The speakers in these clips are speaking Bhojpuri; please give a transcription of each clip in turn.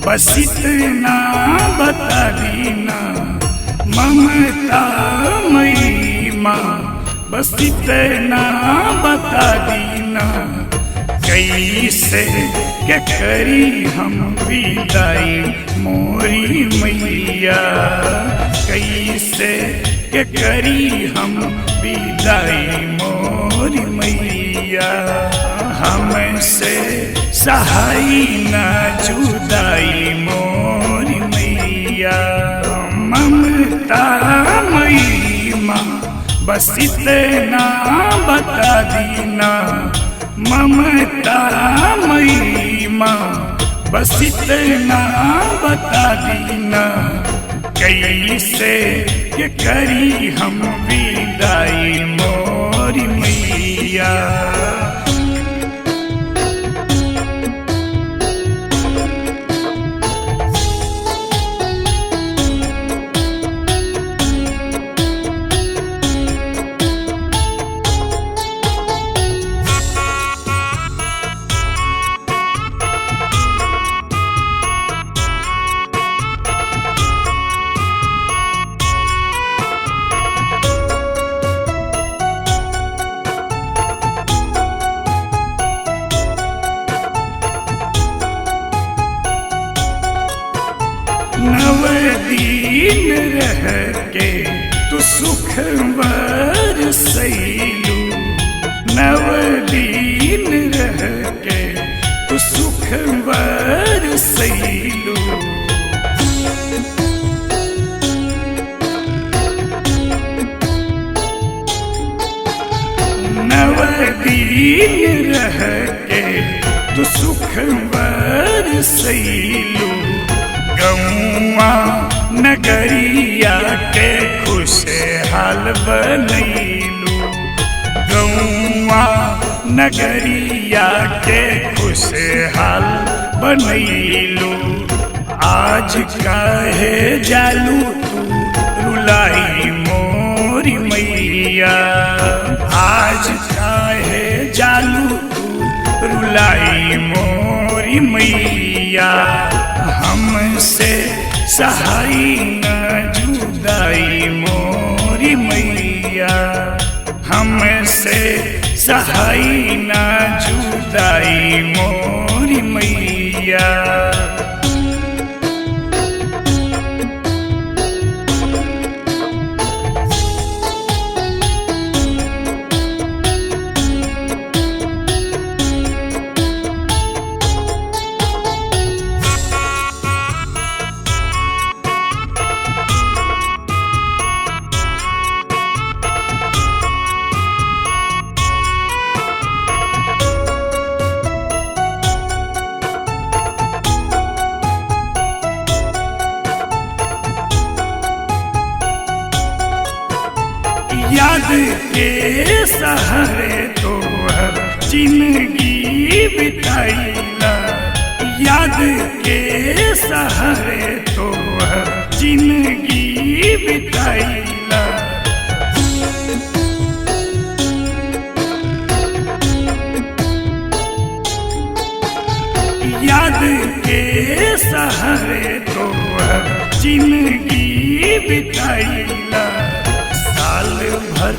बस इतना बता दीना ममता मई माँ, बस इतना बता दीना कैसे क्या करी हम विदाई मोरी मैया, कैसे क्या करी हम विदाई मोरी मैया। हमसे सहाई ना जुदाई मोरी मैया, ममता मई माँ, बस इतना बता दीना ममता मई माँ, बस इतना बता दीना कैसे ये करी हम विदाई मोरी मैया। नव दिन रह के तू सुख बरसैलू, नव दिन रह के तू सुख बरसैलू। नव दिन रह के तू सुख बरसैलू, गौआ नगरिया के खुशहाल बनैलू, गौआ नगरिया के खुशहाल बनैलू। आज काहे जालू तू रुलाई मोरी मैया, आज काहे जालू तू रुलाई मोरी मैया। हमसे सहाई न जुदाई मोरी मैया, हमसे सहाई न जुदाई मोरी मैया। याद के सहारे तोहर जिंदगी बिताईला, याद के सहारे तोहर जिंदगी बिताईला। याद के सहारे तोहर जिंदगी बिताईला। साल भर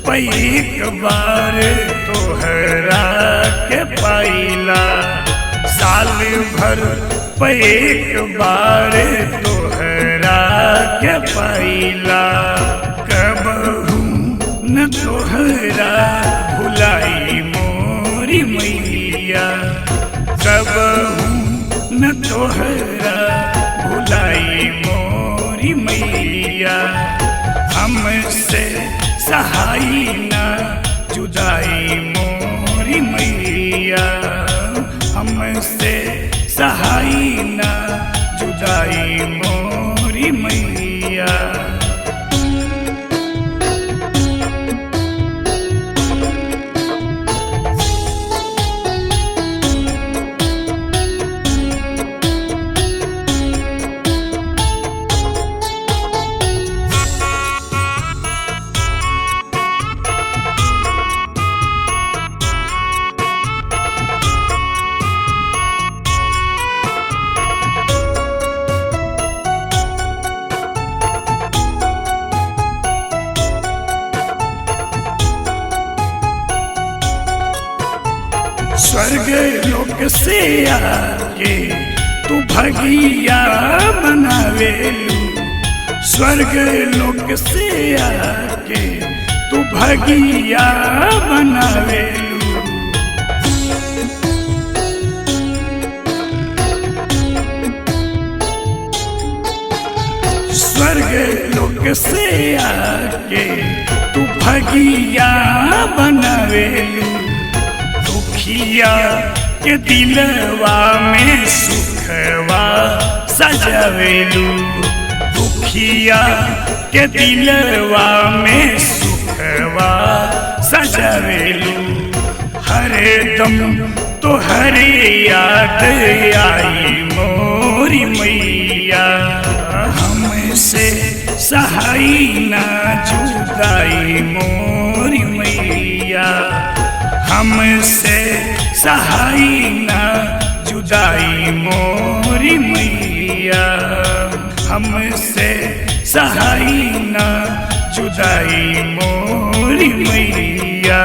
पैक बार तोहरा के पाइला, साल भर पैक बार तोहरा के पाइला। कबहू न तोहरा भुलाई मोरी मैया, कबहू न तोहरा भुलाई मोरी मैया। हमसे सहाई न जुदाई मोरी मैया, हमसे सहाई न जुदाई मोरी मैया। स्वर्ग लोक से आके तू भगिया बनावेलू, स्वर्ग लोक से आके तू भगिया बनावेलू। स्वर्ग लोक से आके तू भगिया बनावेलू, दुखिया के दिलवा में सुखवा सजावेलू, दुखिया के दिलवा में सुखवा सजावेलू। हरदम तो हरे याद आई मोरी मैया, हमसे सहाई ना जुदाई मोरी मैया, हमसे सहाई ना जुदाई मोरी मैया, हमसे सहाई ना जुदाई मोरी मैया।